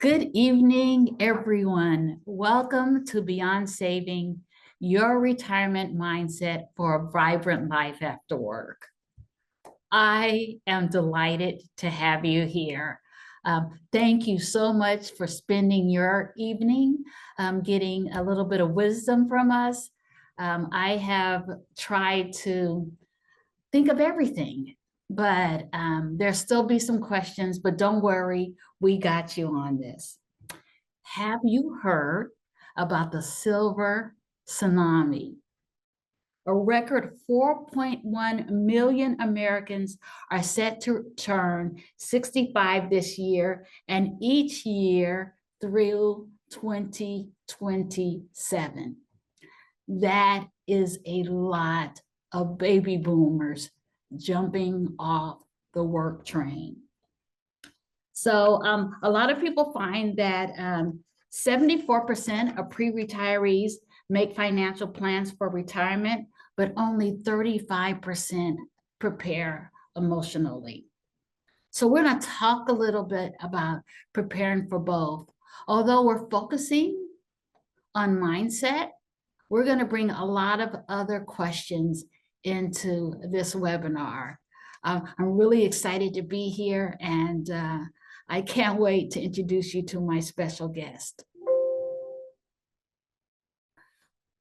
Good evening, everyone. Welcome to Beyond Saving, your retirement mindset for a vibrant life after work. I am delighted to have you here. Thank you so much for spending your evening getting a little bit of wisdom from us. I have tried to think of everything, but there'll still be some questions, but don't worry, we got you on this. Have you heard about the silver tsunami? A record 4.1 million Americans are set to turn 65 this year and each year through 2027. That is a lot of baby boomers jumping off the work train. So a lot of people find that 74% of pre-retirees make financial plans for retirement, but only 35% prepare emotionally. So we're going to talk a little bit about preparing for both. Although we're focusing on mindset, we're going to bring a lot of other questions into this webinar. I'm really excited to be here, and I can't wait to introduce you to my special guest.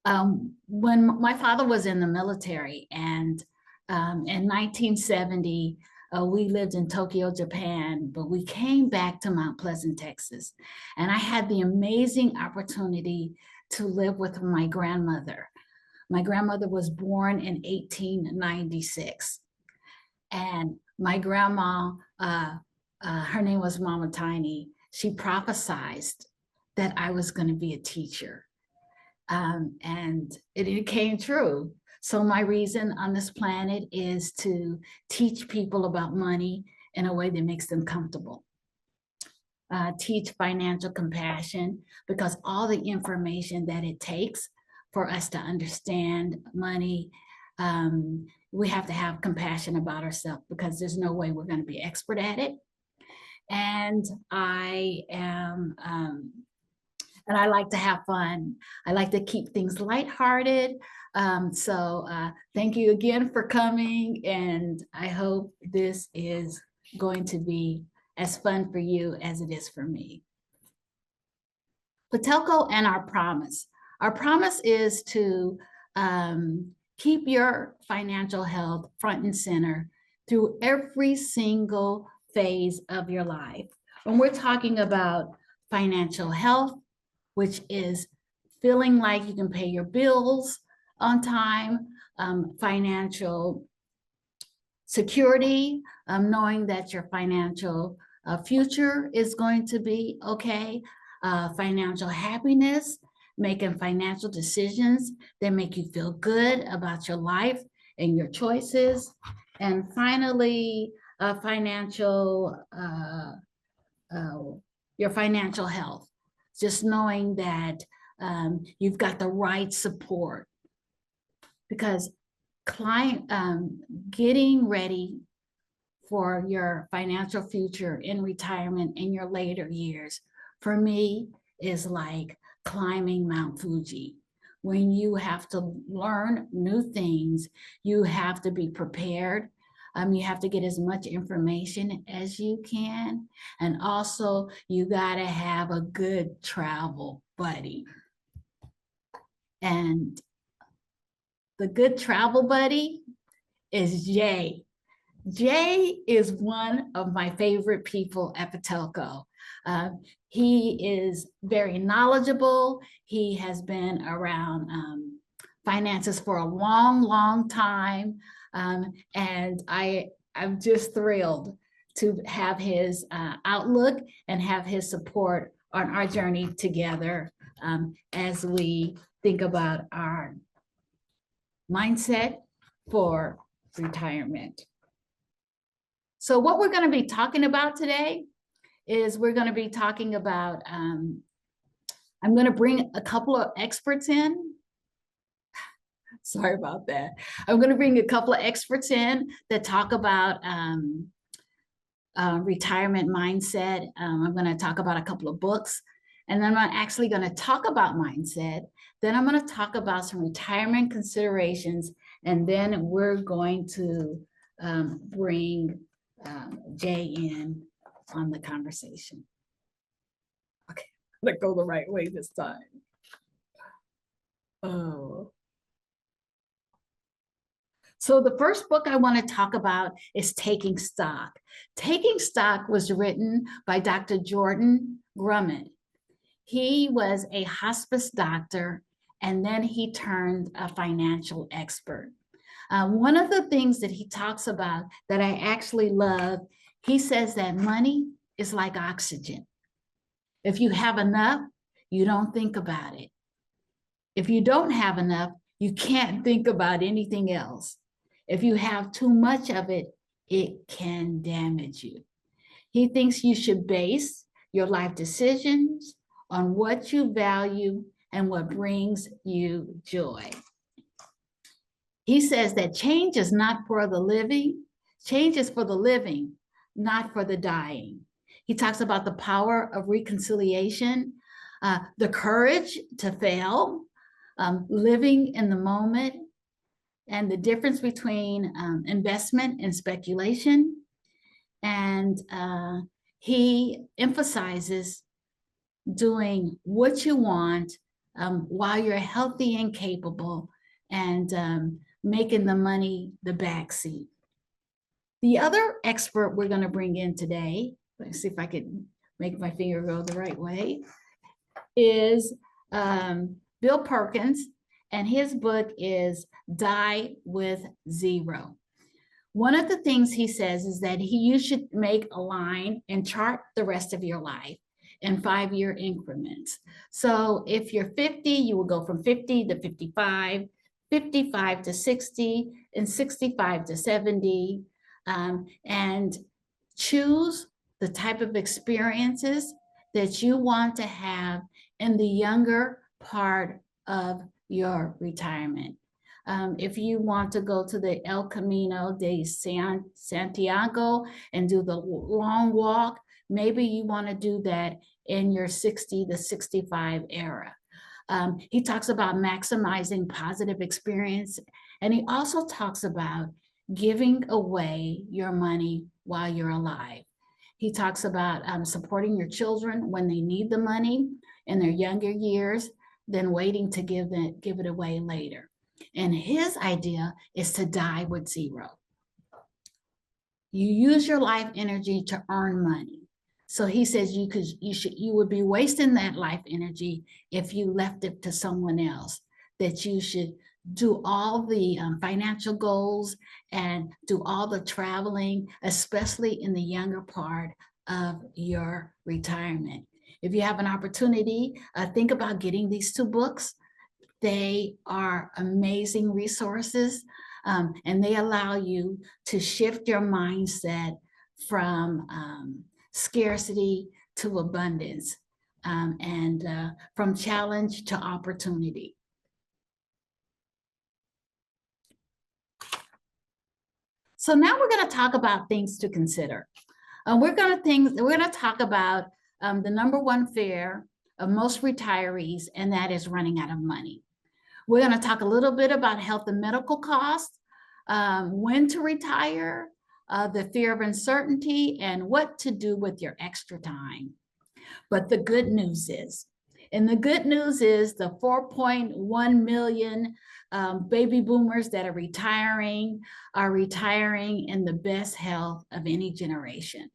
When my father was in the military, and in 1970, we lived in Tokyo, Japan, but we came back to Mount Pleasant, Texas. And I had the amazing opportunity to live with my grandmother. My grandmother was born in 1896. And my grandma, her name was Mama Tiny. She prophesied that I was going to be a teacher. And it came true. So my reason on this planet is to teach people about money in a way that makes them comfortable. Teach financial compassion, because all the information that it takes for us to understand money, we have to have compassion about ourselves, because there's no way we're going to be expert at it. And I am, and I like to have fun. I like to keep things lighthearted. So thank you again for coming, and I hope this is going to be as fun for you as it is for me. Patelco and our promise. Our promise is to keep your financial health front and center through every single phase of your life. When we're talking about financial health, which is feeling like you can pay your bills on time, financial security, knowing that your financial future is going to be okay, financial happiness, making financial decisions that make you feel good about your life and your choices, and finally, your financial health. Just knowing that you've got the right support, because getting ready for your financial future in retirement in your later years, for me, is like climbing Mount Fuji. When you have to learn new things, you have to be prepared. You have to get as much information as you can. And also, you got to have a good travel buddy. And the good travel buddy is Jay. Jay is one of my favorite people at Patelco. He is very knowledgeable. He has been around finances for a long, long time. And I'm just thrilled to have his outlook and have his support on our journey together as we think about our mindset for retirement. So what we're going to be talking about today is we're going to be talking about, I'm going to bring a couple of experts in. Sorry about that. I'm going to bring a couple of experts in that talk about retirement mindset. I'm going to talk about a couple of books, and then I'm actually going to talk about mindset. Then I'm going to talk about some retirement considerations, and then we're going to bring Jay in on the conversation. Okay, let's go the right way this time. Oh. So the first book I want to talk about is Taking Stock. Taking Stock was written by Dr. Jordan Grummett. He was a hospice doctor, and then he turned a financial expert. One of the things that he talks about that I actually love, he says that money is like oxygen. If you have enough, you don't think about it. If you don't have enough, you can't think about anything else. If you have too much of it, it can damage you. He thinks you should base your life decisions on what you value and what brings you joy. He says that change is not for the living. Change is for the living, not for the dying. He talks about the power of reconciliation, the courage to fail, living in the moment, and the difference between investment and speculation. And he emphasizes doing what you want while you're healthy and capable, and making the money the backseat. The other expert we're going to bring in today, let's see if I can make my finger go the right way, is Bill Perkins, and his book is Die with Zero. One of the things he says is that you should make a line and chart the rest of your life in 5-year increments. So if you're 50, you will go from 50 to 55, 55 to 60, and 65 to 70, and choose the type of experiences that you want to have in the younger part of your retirement. If you want to go to the El Camino de Santiago and do the long walk, maybe you want to do that in your 60 to 65 era. He talks about maximizing positive experience, and he also talks about giving away your money while you're alive. He talks about supporting your children when they need the money in their younger years, then waiting to give it away later. And his idea is to die with zero. You use your life energy to earn money. So he says you would be wasting that life energy if you left it to someone else, that you should do all the financial goals and do all the traveling, especially in the younger part of your retirement. If you have an opportunity, think about getting these 2 books. They are amazing resources, and they allow you to shift your mindset from scarcity to abundance, and from challenge to opportunity. So now we're going to talk about things to consider. We're going to talk about the number 1 fear of most retirees, and that is running out of money. We're going to talk a little bit about health and medical costs, when to retire, the fear of uncertainty, and what to do with your extra time. But the good news is, the 4.1 million baby boomers that are retiring in the best health of any generation.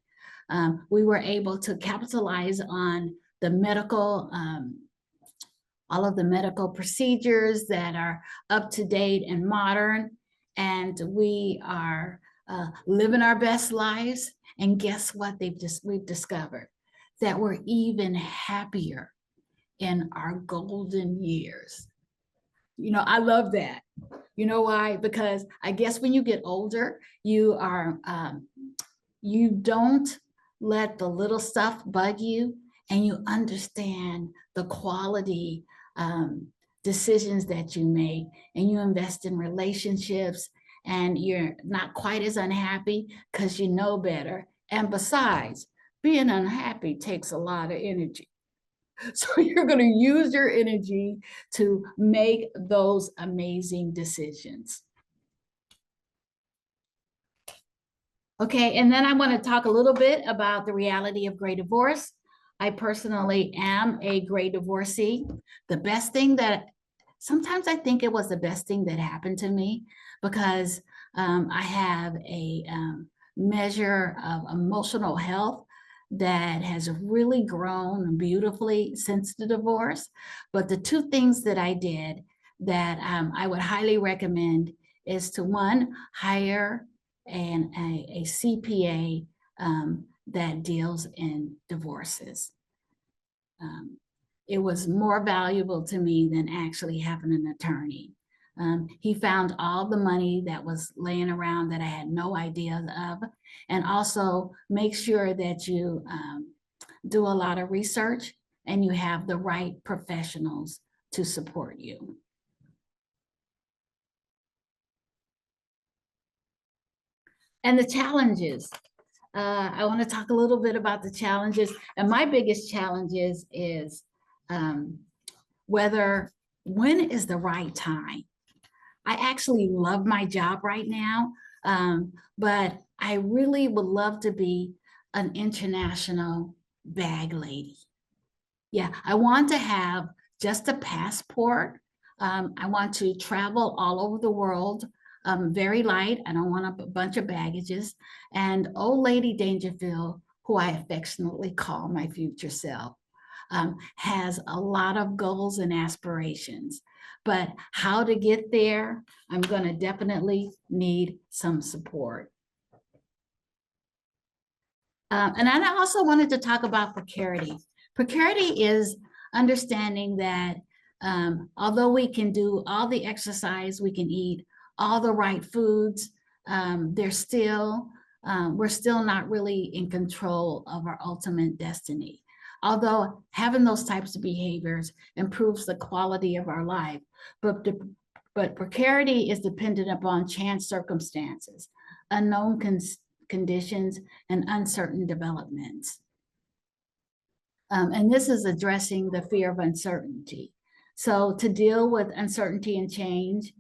We were able to capitalize on the medical, all of the medical procedures that are up to date and modern, and we are living our best lives. And guess what? We've discovered that we're even happier in our golden years. You know, I love that. You know why? Because I guess when you get older, you don't let the little stuff bug you, and you understand the quality decisions that you make, and you invest in relationships, and you're not quite as unhappy because you know better, And besides, being unhappy takes a lot of energy. So you're going to use your energy to make those amazing decisions. Okay, and then I want to talk a little bit about the reality of gray divorce. I personally am a gray divorcee. The best thing that, sometimes I think it was the best thing that happened to me, because I have a measure of emotional health that has really grown beautifully since the divorce. But the two things that I did that I would highly recommend is to, one, hire a CPA that deals in divorces. It was more valuable to me than actually having an attorney. He found all the money that was laying around that I had no idea of, and also make sure that you do a lot of research and you have the right professionals to support you. And the challenges. I want to talk a little bit about the challenges. And my biggest challenges is when is the right time? I actually love my job right now, but I really would love to be an international bag lady. Yeah, I want to have just a passport. I want to travel all over the world, very light. I don't want a bunch of baggages. And old lady Dangerfield, who I affectionately call my future self, has a lot of goals and aspirations. But how to get there, I'm going to definitely need some support. And I also wanted to talk about precarity. Precarity is understanding that although we can do all the exercise, we can eat all the right foods, we're still not really in control of our ultimate destiny. Although having those types of behaviors improves the quality of our life, but precarity is dependent upon chance circumstances, unknown conditions, and uncertain developments. And this is addressing the fear of uncertainty. So to deal with uncertainty and change,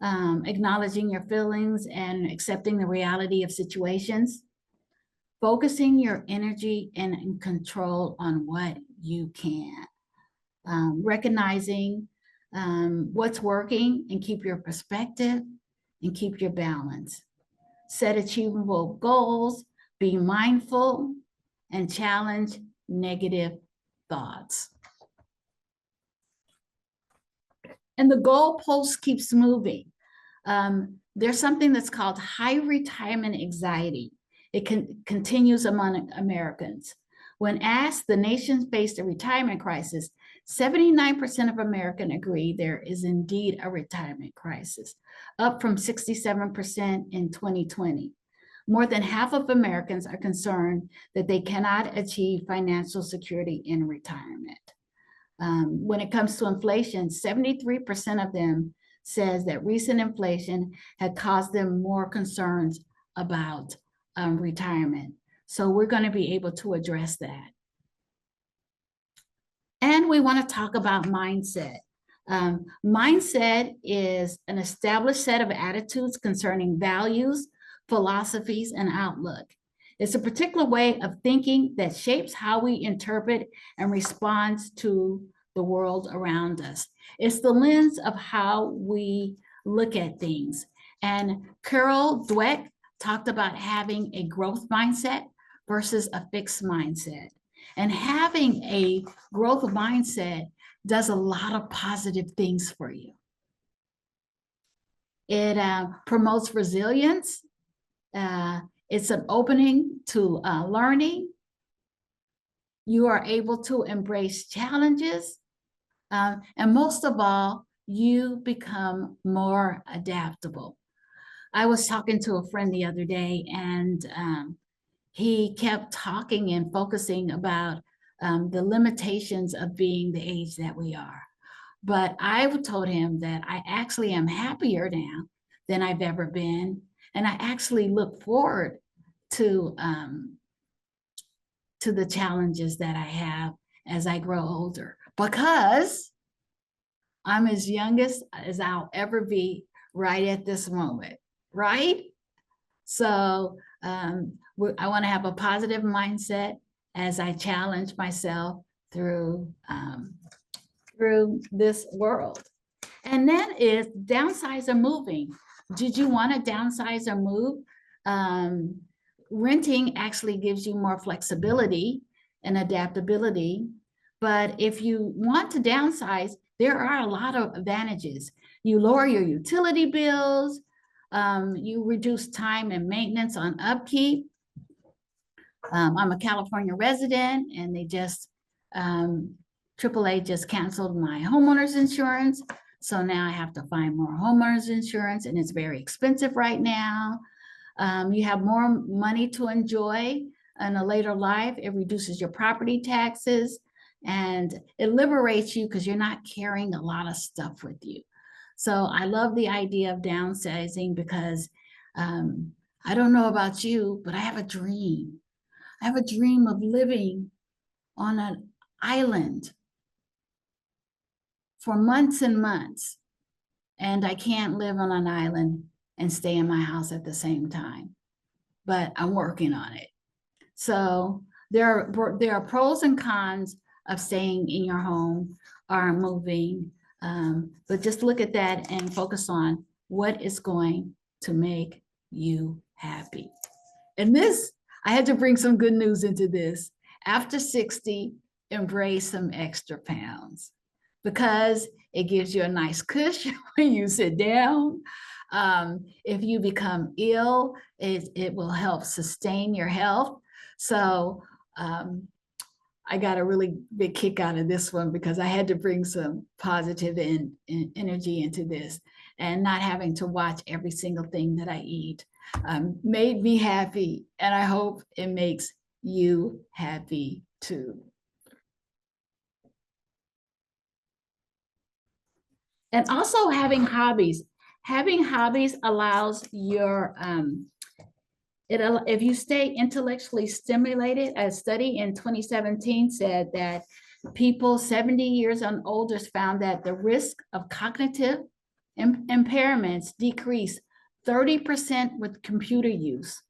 acknowledging your feelings and accepting the reality of situations, focusing your energy and control on what you can, recognizing what's working and keep your perspective and keep your balance. Set achievable goals, be mindful, and challenge negative thoughts. And the goalpost keeps moving. There's something that's called high retirement anxiety. It continues among Americans. When asked, the nation faced a retirement crisis, 79% of Americans agree there is indeed a retirement crisis, up from 67% in 2020. More than half of Americans are concerned that they cannot achieve financial security in retirement. When it comes to inflation, 73% of them says that recent inflation had caused them more concerns about retirement. So we're going to be able to address that. And we want to talk about mindset. Mindset is an established set of attitudes concerning values, philosophies, and outlook. It's a particular way of thinking that shapes how we interpret and respond to the world around us. It's the lens of how we look at things. And Carol Dweck talked about having a growth mindset versus a fixed mindset. And having a growth mindset does a lot of positive things for you. It promotes resilience. It's an opening to learning. You are able to embrace challenges. And most of all, you become more adaptable. I was talking to a friend the other day, and he kept talking and focusing about the limitations of being the age that we are. But I told him that I actually am happier now than I've ever been. And I actually look forward to to the challenges that I have as I grow older, because I'm as young as I'll ever be right at this moment, right? So I want to have a positive mindset as I challenge myself through this world. And then is downsize or moving. Did you want to downsize or move? Renting actually gives you more flexibility and adaptability. But if you want to downsize, there are a lot of advantages. You lower your utility bills, you reduce time and maintenance on upkeep. I'm a California resident, and they just, AAA just canceled my homeowner's insurance. So now I have to find more homeowner's insurance, and it's very expensive right now. You have more money to enjoy in a later life. It reduces your property taxes, and it liberates you because you're not carrying a lot of stuff with you. So I love the idea of downsizing because I don't know about you, but I have a dream. I have a dream of living on an island for months and months. And I can't live on an island and stay in my house at the same time, but I'm working on it. So there are pros and cons of staying in your home or moving, but just look at that and focus on what is going to make you happy. And this, I had to bring some good news into this. After 60, embrace some extra pounds, because it gives you a nice cushion when you sit down. If you become ill, it will help sustain your health. So I got a really big kick out of this one because I had to bring some positive energy into this, and not having to watch every single thing that I eat made me happy, and I hope it makes you happy too. And also having hobbies. Having hobbies allows your, if you stay intellectually stimulated. A study in 2017 said that people 70 years and older found that the risk of cognitive impairments decreased 30% with computer use,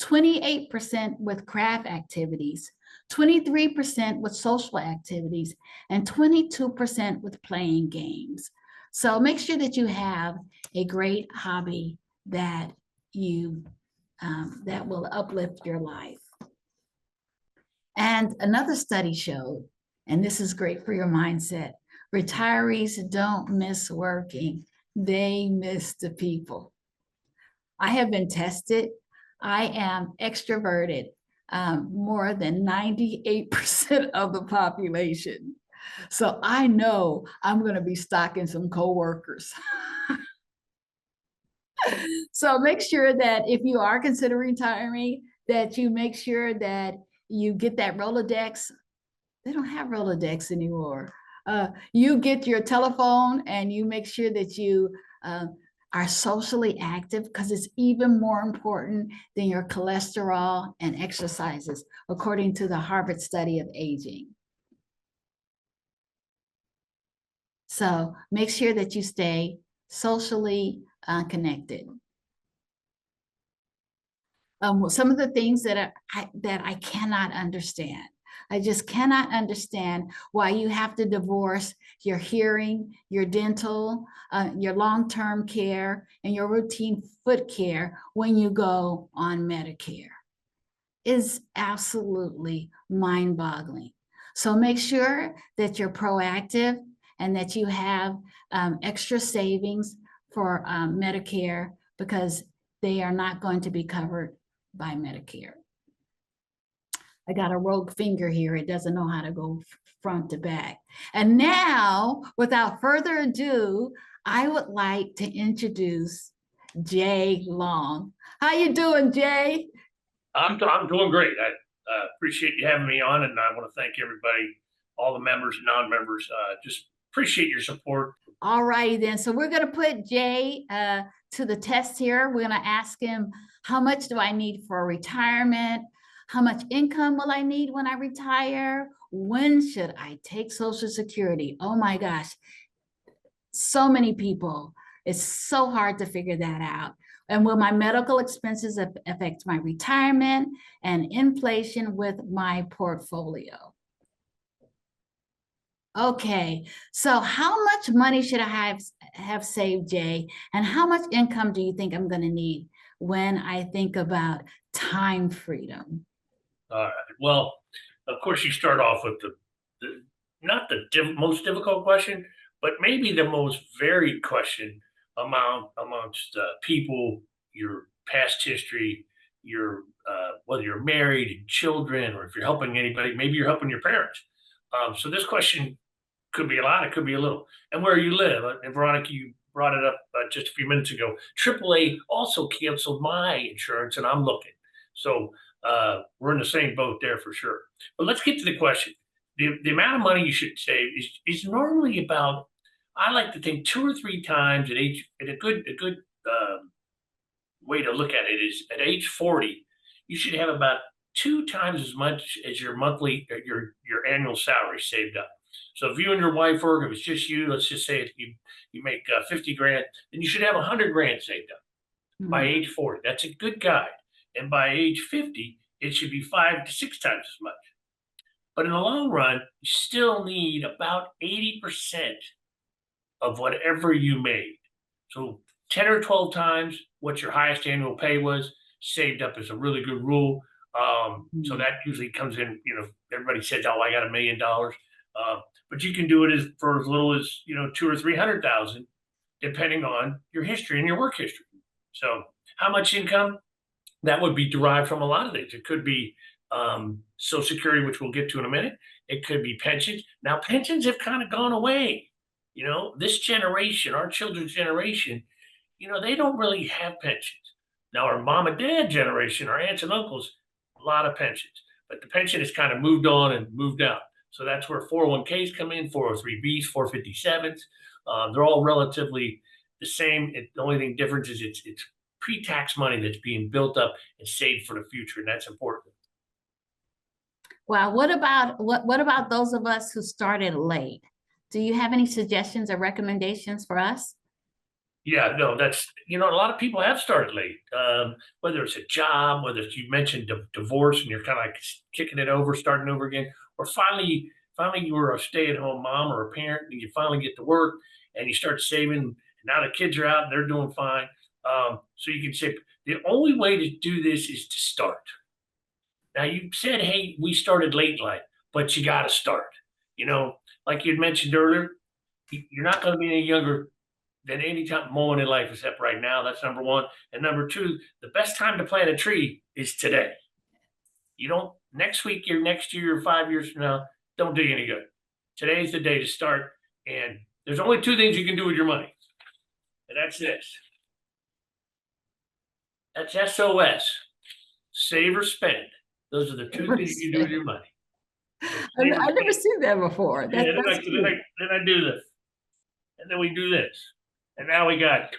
28% with craft activities, 23% with social activities, and 22% with playing games. So make sure that you have a great hobby that you that will uplift your life. And another study showed, and this is great for your mindset, retirees don't miss working, they miss the people. I have been tested. I am extroverted, more than 98% of the population. So I know I'm going to be stocking some coworkers. So make sure that if you are considering retiring, that you make sure that you get that Rolodex. They don't have Rolodex anymore. You get your telephone and you make sure that you are socially active, because it's even more important than your cholesterol and exercises, according to the Harvard study of aging. So make sure that you stay socially connected. Some of the things that I cannot understand. I just cannot understand why you have to divorce your hearing, your dental, your long-term care, and your routine foot care when you go on Medicare. It's absolutely mind-boggling. So make sure that you're proactive and that you have extra savings for Medicare, because they are not going to be covered by Medicare. I got a rogue finger here. It doesn't know how to go front to back. And now, without further ado, I would like to introduce Jay Long. How you doing, Jay? I'm doing great. I appreciate you having me on, and I want to thank everybody, all the members and non-members. Just appreciate your support. All righty then. So we're going to put Jay to the test here. We're going to ask him, how much do I need for retirement? How much income will I need when I retire? When should I take Social Security? Oh my gosh, so many people. It's so hard to figure that out. And will my medical expenses affect my retirement and inflation with my portfolio? Okay, so how much money should I have saved, Jay? And how much income do you think I'm going to need when I think about time freedom? All right. Well, of course, you start off with the not the most difficult question, but maybe the most varied question amongst people, your past history, your whether you're married and children, or if you're helping anybody, maybe you're helping your parents. So this question could be a lot, it could be a little, and where you live. And Veronica, you brought it up just a few minutes ago. AAA also canceled my insurance, and I'm looking. So we're in the same boat there for sure. But let's get to the question. The amount of money you should save is normally about, I like to think, 2 or 3 times at age, and a good way to look at it is at age 40, you should have about 2 times as much as your monthly, your annual salary saved up. So if you and your wife work, if it's just you, let's just say you make 50 grand, then you should have 100 grand saved up by Hmm. age 40. That's a good guide. And by age 50, it should be 5 to 6 times as much. But in the long run, you still need about 80% of whatever you made. So 10 or 12 times what your highest annual pay was saved up is a really good rule. So Hmm. that usually comes in, everybody says, oh, I got $1 million. But you can do it for as little as, 2 or 300,000, depending on your history and your work history. So how much income? That would be derived from a lot of things. It could be Social Security, which we'll get to in a minute. It could be pensions. Now, pensions have kind of gone away. This generation, our children's generation, they don't really have pensions. Now, our mom and dad generation, our aunts and uncles, a lot of pensions. But the pension has kind of moved on and moved out. So that's where 401ks come in, 403bs, 457s. They're all relatively the same. The only thing difference is it's pre-tax money that's being built up and saved for the future, and that's important. Well, what about those of us who started late? Do you have any suggestions or recommendations for us? Yeah, no, that's a lot of people have started late. Whether it's a job, whether it's, you mentioned divorce, and you're kind of like kicking it over, starting over again, or finally you were a stay-at-home mom or a parent, and you finally get to work and you start saving. And now the kids are out and they're doing fine. So you can say the only way to do this is to start. Now you said, hey, we started late in life, but you got to start. You know, like you'd mentioned earlier, you're not going to be any younger than any time moment in life except right now. That's number one. And number two, the best time to plant a tree is today. You don't next week, or next year, or 5 years from now, don't do you any good. Today's the day to start. And there's only two things you can do with your money. And that's this. That's SOS. Save or spend. Those are the two things you can do with your money. So save or I've never spend. seen that before. Yeah, That's cute. then I do this. And then we do this. And now we got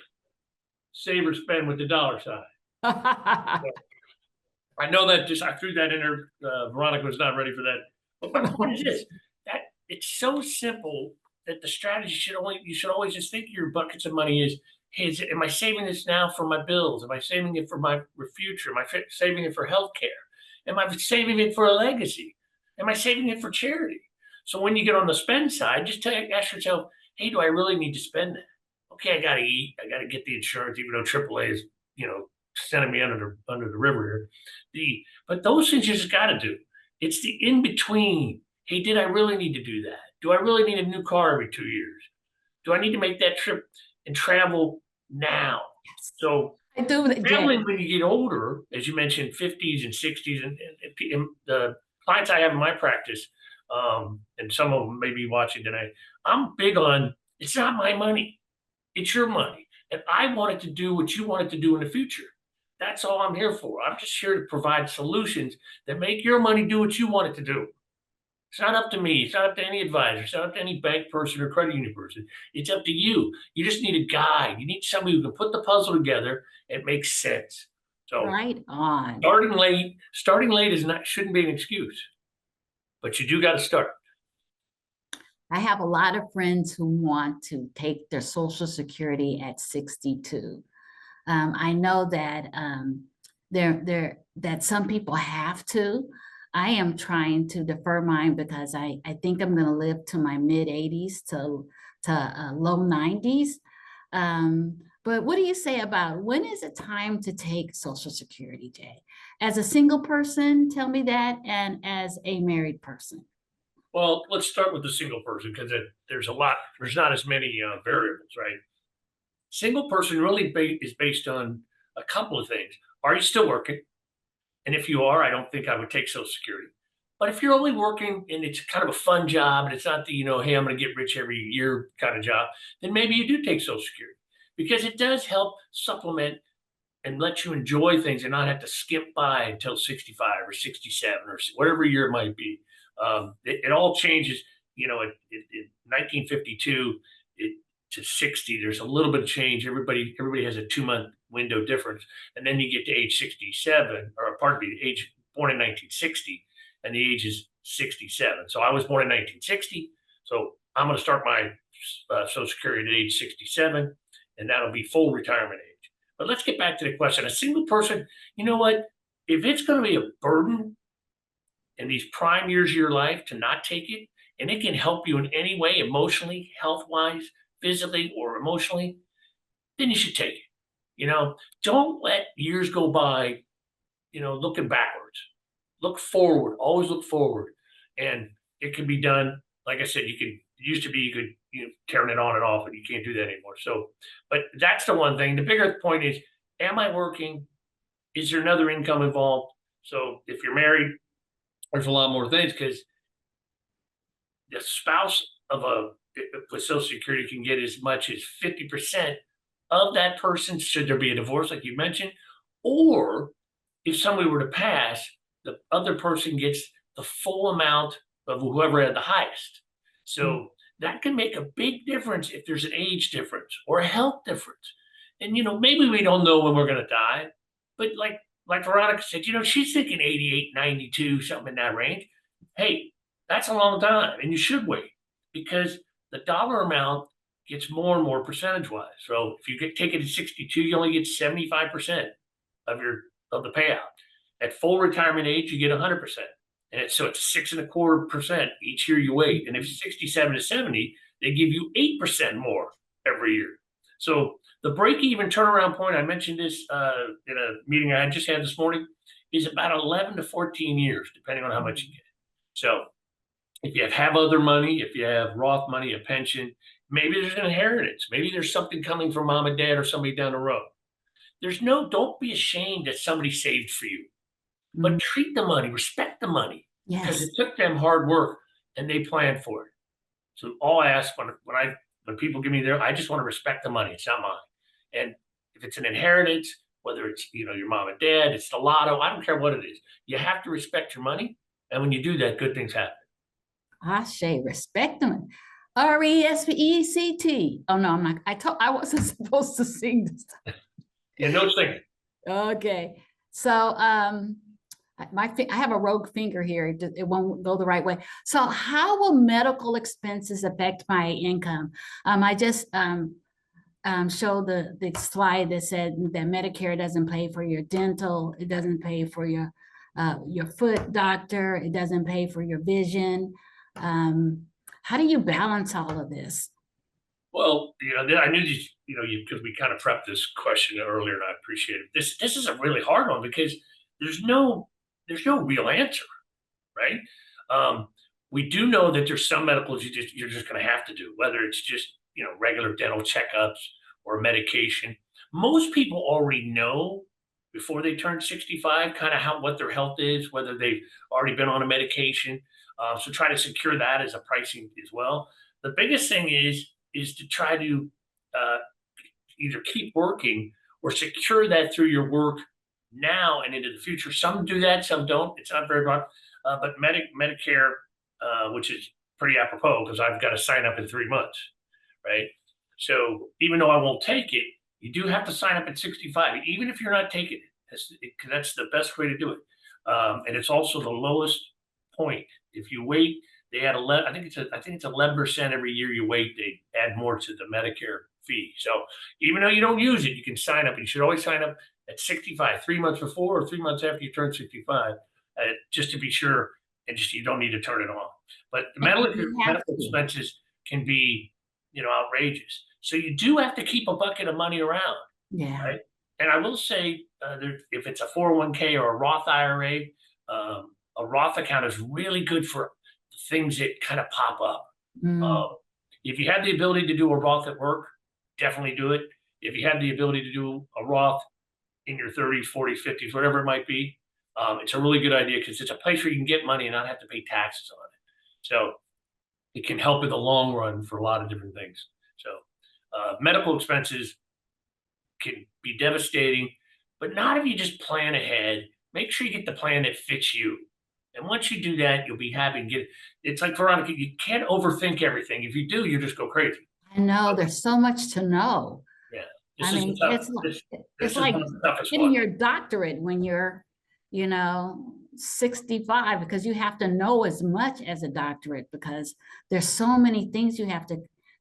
save or spend with the dollar sign. I know that I threw that in there. Veronica was not ready for that. But my point is this: that it's so simple that the strategy you should always just think of your buckets of money is, hey, am I saving this now for my bills? Am I saving it for my future? Am I saving it for healthcare? Am I saving it for a legacy? Am I saving it for charity? So when you get on the spend side, just ask yourself, hey, do I really need to spend that? Okay, I got to eat. I got to get the insurance, even though AAA is, sending me under the river here. But those things you just got to do. It's the in between. Hey, did I really need to do that? Do I really need a new car every 2 years? Do I need to make that trip and travel now? So I do, traveling Jay. when you get older, as you mentioned, 50s and 60s, and the clients I have in my practice, and some of them may be watching today, I'm big on it's not my money, it's your money. And I want it to do what you want it to do in the future. That's all I'm here for. I'm just here to provide solutions that make your money do what you want it to do. It's not up to me. It's not up to any advisor. It's not up to any bank person or credit union person. It's up to you. You just need a guide. You need somebody who can put the puzzle together and make sense. So Right on. starting late shouldn't be an excuse, but you do got to start. I have a lot of friends who want to take their Social Security at 62. I know that that some people have to. I am trying to defer mine because I think I'm going to live to my mid 80s to low 90s. But what do you say about when is it time to take Social Security, Jay? As a single person, tell me that, and as a married person. Well, let's start with the single person because there's not as many variables, right? Single person really is based on a couple of things. Are you still working? And if you are, I don't think I would take Social Security. But if you're only working and it's kind of a fun job and it's not the, hey, I'm going to get rich every year kind of job, then maybe you do take Social Security because it does help supplement and let you enjoy things and not have to skip by until 65 or 67 or whatever year it might be. It all changes, in 1952 to 60, there's a little bit of change. Everybody has a 2-month window difference. And then you get to age 67, or pardon me, age born in 1960, and the age is 67. So I was born in 1960. So I'm going to start my Social Security at age 67, and that'll be full retirement age. But let's get back to the question. A single person, you know what? If it's going to be a burden in these prime years of your life to not take it, and it can help you in any way, emotionally, health wise, physically, or emotionally, then you should take it. Don't let years go by, looking backwards. Look forward. Always look forward. And it can be done. Like I said, it used to be you could turn it on and off, and you can't do that anymore. So, but that's the one thing. The bigger point is, am I working? Is there another income involved? So if you're married, there's a lot more things because the spouse of with Social Security can get as much as 50% of that person, should there be a divorce, like you mentioned, or if somebody were to pass, the other person gets the full amount of whoever had the highest. So that can make a big difference if there's an age difference or a health difference. And maybe we don't know when we're going to die, but like Veronica said, she's thinking 88, 92, something in that range. Hey, that's a long time, and you should wait because the dollar amount gets more and more percentage wise. So if you take it at 62, you only get 75% of the payout. At full retirement age, you get 100%. And it's 6.25% each year you wait. And if it's 67 to 70, they give you 8% more every year. So the break-even turnaround point, I mentioned this in a meeting I just had this morning, is about 11 to 14 years, depending on how much you get. So if you have other money, if you have Roth money, a pension, maybe there's an inheritance. Maybe there's something coming from mom and dad or somebody down the road. Don't be ashamed that somebody saved for you, but treat the money, respect the money, because it took them hard work and they planned for it. So all I ask when people give me I just want to respect the money. It's not mine. And if it's an inheritance, whether it's your mom and dad, it's the lotto, I don't care what it is. You have to respect your money, and when you do that, good things happen. Ashe, respect them. RESPECT. Oh no, I'm not. I wasn't supposed to sing this. Yeah, no singing. Okay, so I have a rogue finger here. It won't go the right way. So how will medical expenses affect my income? I just showed the slide that said that Medicare doesn't pay for your dental, it doesn't pay for your foot doctor, it doesn't pay for your vision. How do you balance all of this? Well, I knew these, because we kind of prepped this question earlier, and I appreciate it. This is a really hard one because there's no real answer, right? We do know that there's some medicals you're just going to have to do, whether it's just regular dental checkups or medication. Most people already know before they turn 65 kind of what their health is, whether they've already been on a medication. So try to secure that as a pricing as well. The biggest thing is to try to either keep working or secure that through your work now and into the future. Some do that, some don't. It's not very broad. But Medicare, which is pretty apropos because I've got to sign up in 3 months, right? So even though I won't take it, you do have to sign up at 65, even if you're not taking it. That's the best way to do it. And it's also the lowest point. If you wait, they add 11, I think it's 11% every year you wait, they add more to the Medicare fee. So even though you don't use it, you can sign up. You should always sign up at 65, 3 months before or 3 months after you turn 65, just to be sure, and just you don't need to turn it on. But the You have medical to. expenses can be, outrageous. So you do have to keep a bucket of money around, Yeah. right? And I will say, if it's a 401k or a Roth IRA, a Roth account is really good for things that kind of pop up. Mm. If you have the ability to do a Roth at work, definitely do it. If you have the ability to do a Roth in your 30s, 40s, 50s, whatever it might be, it's a really good idea because it's a place where you can get money and not have to pay taxes on it. So it can help in the long run for a lot of different things. So medical expenses can be devastating, but not if you just plan ahead. Make sure you get the plan that fits you. And once you do that, you'll be happy and get it's like Veronica, you can't overthink everything. If you do, you just go crazy. I know there's so much to know. Yeah. I mean, it's This is like one of the toughest getting ones. your doctorate when you're, 65, because you have to know as much as a doctorate because there's so many things you have to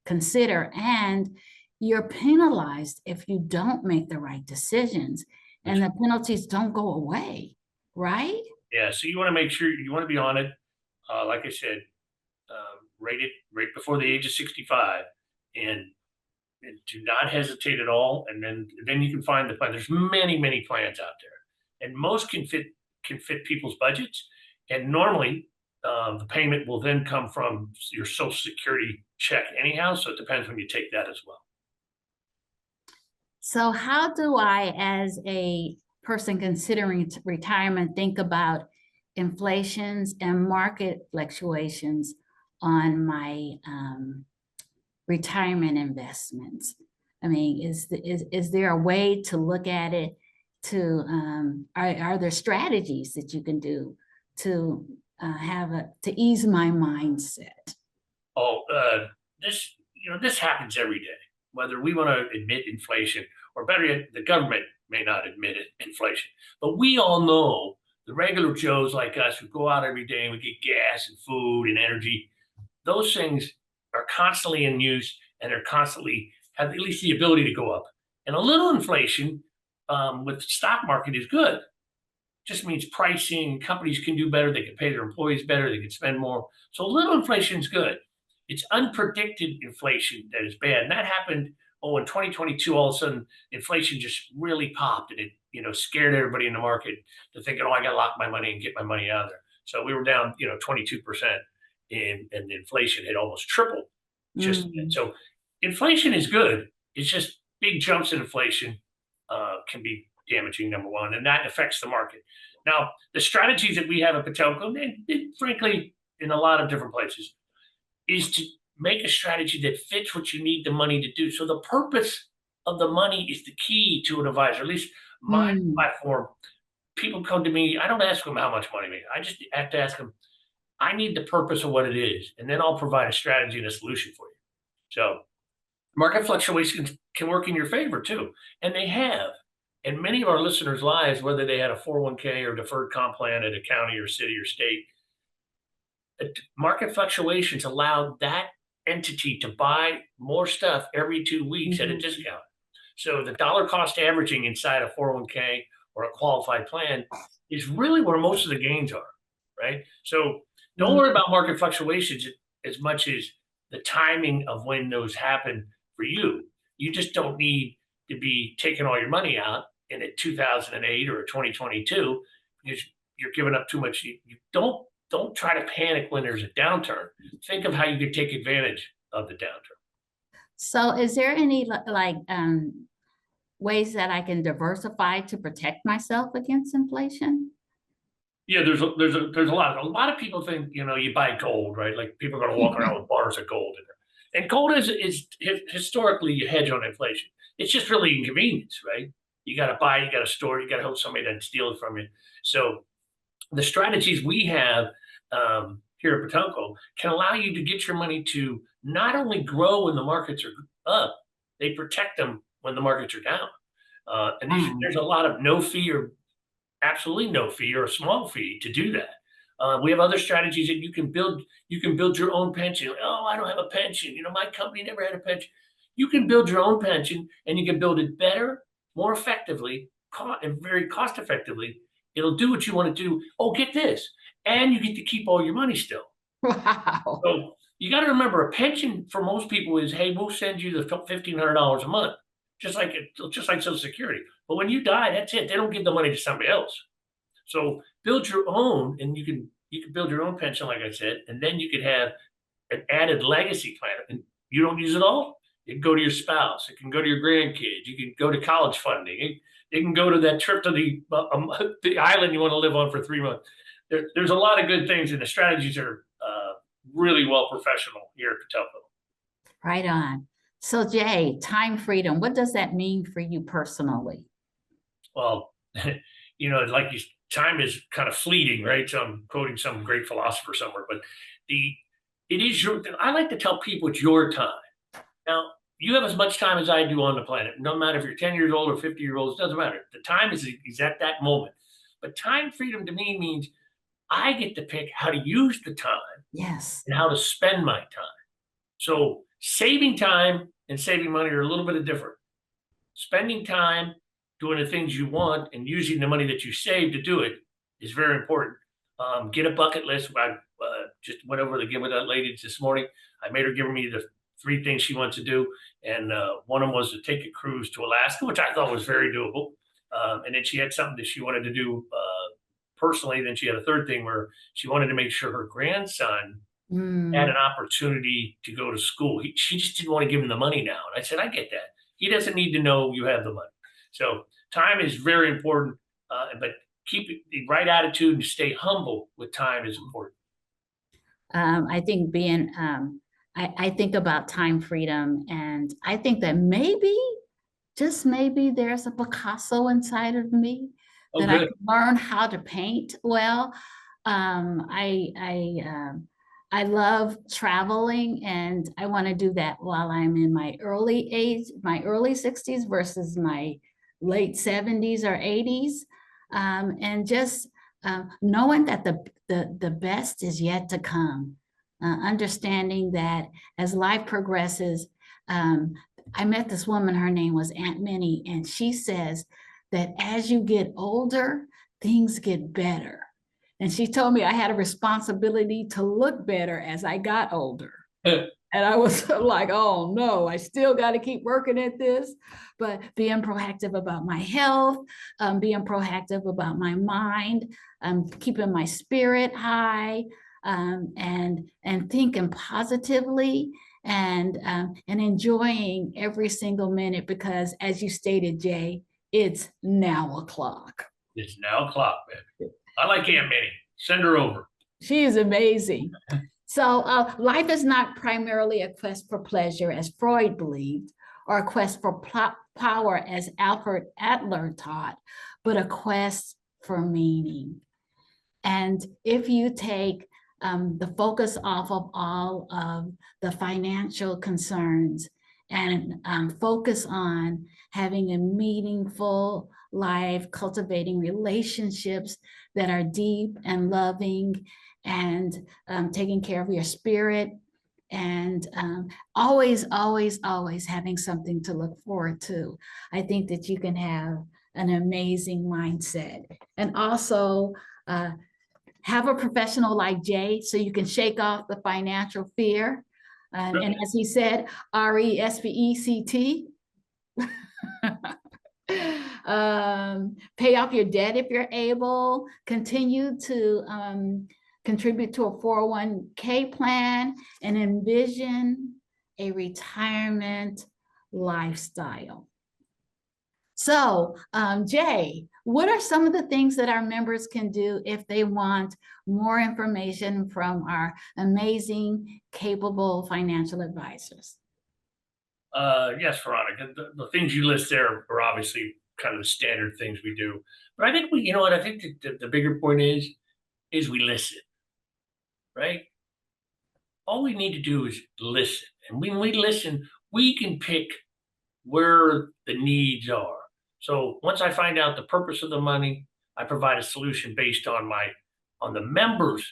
consider, and you're penalized if you don't make the right decisions, and the penalties don't go away, right? Yeah, so you want to make sure you want to be on it. Like I said, right before the age of 65, and, do not hesitate at all. And then you can find the plan. There's many plans out there, and most can fit people's budgets. And normally, the payment will then come from your Social Security check anyhow. So it depends when you take that as well. So how do I, as a person considering retirement, think about inflations and market fluctuations on my retirement investments? I mean, is there a way to look at it to, are there strategies that you can do to to ease my mindset? Oh, this happens every day, whether we want to admit inflation or better yet, the government may not admit it, inflation. But we all know the regular Joes like us who go out every day and we get gas and food and energy. Those things are constantly in use and they're constantly have at least the ability to go up. And a little inflation with the stock market is good. Just means pricing, companies can do better, they can pay their employees better, they can spend more. So a little inflation is good. It's unpredicted inflation that is bad. And that happened, in 2022, all of a sudden inflation just really popped and it, scared everybody in the market to thinking, oh, I gotta lock my money and get my money out of there. So we were down, 22% and the inflation had almost tripled. Just Mm. so inflation is good. It's just big jumps in inflation can be damaging, number one, and that affects the market. Now, the strategies that we have at Patelco, and frankly, in a lot of different places, is to make a strategy that fits what you need the money to do. So the purpose of the money is the key to an advisor. At least my Mm. platform, people come to me. I don't ask them how much money they make. I just have to ask them, I need the purpose of what it is, and then I'll provide a strategy and a solution for you. So market fluctuations can work in your favor too, and they have. And many of our listeners' lives, whether they had a 401k or deferred comp plan at a county or city or state, market fluctuations allowed that entity to buy more stuff every 2 weeks at a Mhm. discount. So the dollar cost averaging inside a 401k or a qualified plan is really where most of the gains are, right? So don't worry about market fluctuations as much as the timing of when those happen for you. You just don't need to be taking all your money out in a 2008 or a 2022 because you're giving up too much. You don't try to panic when there's a downturn. Think of how you could take advantage of the downturn. So is there any like ways that I can diversify to protect myself against inflation? Yeah, there's a lot. A lot of people think you buy gold, right? Like people are going to walk around with bars of gold in there, and gold is historically a hedge on inflation. It's just really inconvenience, right? You got to buy, you got to store, you got to hope somebody doesn't steal it from you. So the strategies we have here at Patelco can allow you to get your money to not only grow when the markets are up, they protect them when the markets are down. And Mm. there's a lot of no fee or absolutely no fee or a small fee to do that. We have other strategies that you can build. You can build your own pension. Oh, I don't have a pension. My company never had a pension. You can build your own pension, and you can build it better, more effectively, and very cost effectively. It'll do what you want to do. Oh, get this, and you get to keep all your money still. Wow. So you got to remember, a pension for most people is, hey, we'll send you the $1,500 a month, just like Social Security. But when you die, that's it. They don't give the money to somebody else. So build your own, and you can build your own pension, like I said, and then you could have an added legacy plan. And you don't use it all, it can go to your spouse, it can go to your grandkids, you can go to college funding, it can go to that trip to the island you want to live on for 3 months. There's a lot of good things, and the strategies are really well professional here at Patelco. Right on. So Jay, time freedom, what does that mean for you personally? Well, like time is kind of fleeting, right? So I'm quoting some great philosopher somewhere, but the it is your. I like to tell people it's your time. Now, you have as much time as I do on the planet. No matter if you're 10 years old or 50 years old, it doesn't matter. The time is at that moment. But time freedom to me means I get to pick how to use the time Yes. and how to spend my time. So saving time and saving money are a little bit of different. Spending time doing the things you want and using the money that you save to do it is very important. Get a bucket list. I just went over again with that lady this morning. I made her give me the 3 things she wants to do, and one of them was to take a cruise to Alaska, which I thought was very doable. And then she had something that she wanted to do personally. Then she had a third thing where she wanted to make sure her grandson had Mm. an opportunity to go to school. She just didn't want to give him the money now. And I said, I get that. He doesn't need to know you have the money. So time is very important, but keep the right attitude and stay humble with time is important. I think I think about time freedom, and I think that maybe, just maybe, there's a Picasso inside of me Oh, that I good. can learn how to paint well. Um, I I I love traveling, and I want to do that while I'm in my early age, my early 60s versus my late 70s or 80s. And just knowing that the best is yet to come, understanding that as life progresses, um, I met this woman, her name was Aunt Minnie, and she says that as you get older, things get better. And she told me I had a responsibility to look better as I got older. And I was like, oh no, I still got to keep working at this, but being proactive about my health, being proactive about my mind, keeping my spirit high, and thinking positively, and enjoying every single minute, because as you stated, Jay, it's now o'clock. It's now o'clock, man. I like Aunt Minnie. Send her over. She is amazing. So life is not primarily a quest for pleasure, as Freud believed, or a quest for power, as Alfred Adler taught, but a quest for meaning. And if you take the focus off of all of the financial concerns and focus on having a meaningful life, cultivating relationships that are deep and loving, and taking care of your spirit, and always, always, always having something to look forward to, I think that you can have an amazing mindset. And also, have a professional like Jay so you can shake off the financial fear. And as he said, RESPECT. Pay off your debt if you're able, continue to contribute to a 401k plan, and envision a retirement lifestyle. So, Jay, what are some of the things that our members can do if they want more information from our amazing, capable financial advisors? Yes, Veronica. The things you list there are obviously kind of the standard things we do. But I think you know what? I think the bigger point is we listen, right? All we need to do is listen. And when we listen, we can pick where the needs are. So once I find out the purpose of the money, I provide a solution based on the members'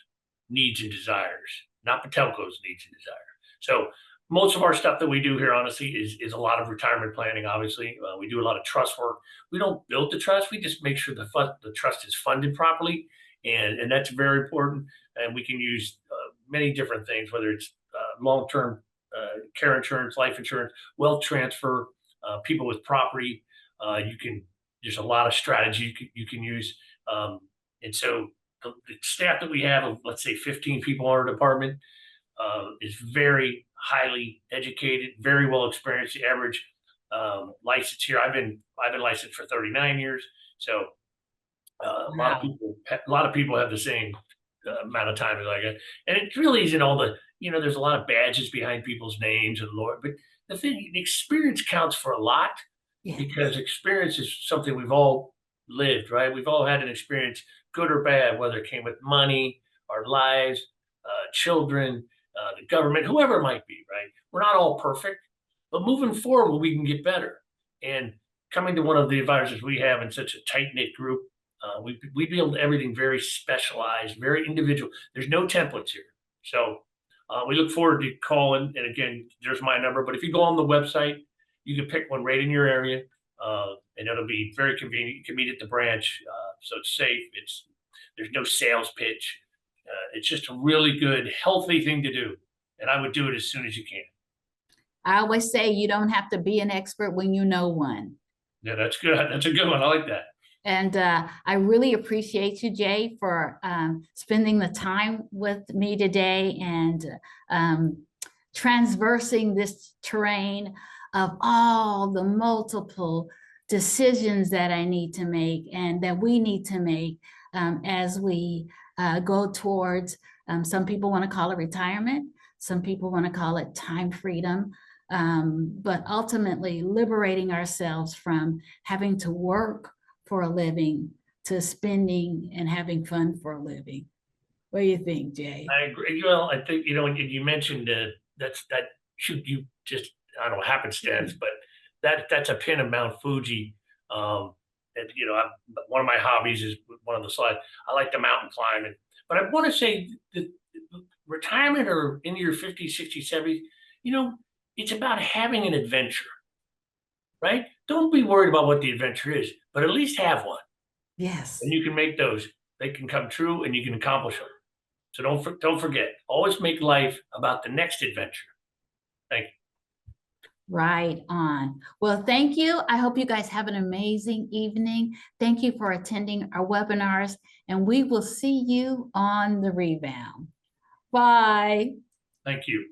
needs and desires, not Patelco's needs and desires. So most of our stuff that we do here, honestly, is a lot of retirement planning. Obviously, we do a lot of trust work. We don't build the trust; we just make sure the trust is funded properly, and that's very important. And we can use many different things, whether it's long-term care insurance, life insurance, wealth transfer, people with property. You can There's a lot of strategy you can use, and so the staff that we have of, let's say, 15 people in our department is very highly educated, very well experienced. The average license here, I've been licensed for 39 years, so Wow. a lot of people have the same amount of time as I got, and it really isn't all the there's a lot of badges behind people's names and Lord, but the experience counts for a lot Yes. because experience is something we've all lived, right? We've all had an experience, good or bad, whether it came with money, our lives, children, the government, whoever it might be, right? We're not all perfect, but moving forward, we can get better. And coming to one of the advisors we have in such a tight knit group, we build everything very specialized, very individual. There's no templates here. So we look forward to calling. And again, there's my number. But if you go on the website, you can pick one right in your area, and it'll be very convenient. You can meet at the branch, so it's safe. There's no sales pitch. It's just a really good, healthy thing to do, and I would do it as soon as you can. I always say you don't have to be an expert when you know one. Yeah, that's good. That's a good one. I like that. And I really appreciate you, Jay, for spending the time with me today and transversing this terrain of all the multiple decisions that I need to make and that we need to make as we go towards, some people want to call it retirement, some people want to call it time freedom, but ultimately liberating ourselves from having to work for a living to spending and having fun for a living. What do you think, Jay? I agree. Well, I think and you mentioned that should you just I don't know happenstance, but that's a pin of Mount Fuji. And one of my hobbies is one of the slides. I like the mountain climbing, but I want to say that retirement or in your 50s, 60s, 70s, you know, it's about having an adventure, right? Don't be worried about what the adventure is, but at least have one, and Yes. you can make those. They can come true, and you can accomplish them. So don't forget. Always make life about the next adventure. Thank you. Right on. Well, thank you. I hope you guys have an amazing evening. Thank you for attending our webinars, and we will see you on the rebound. Bye. Thank you.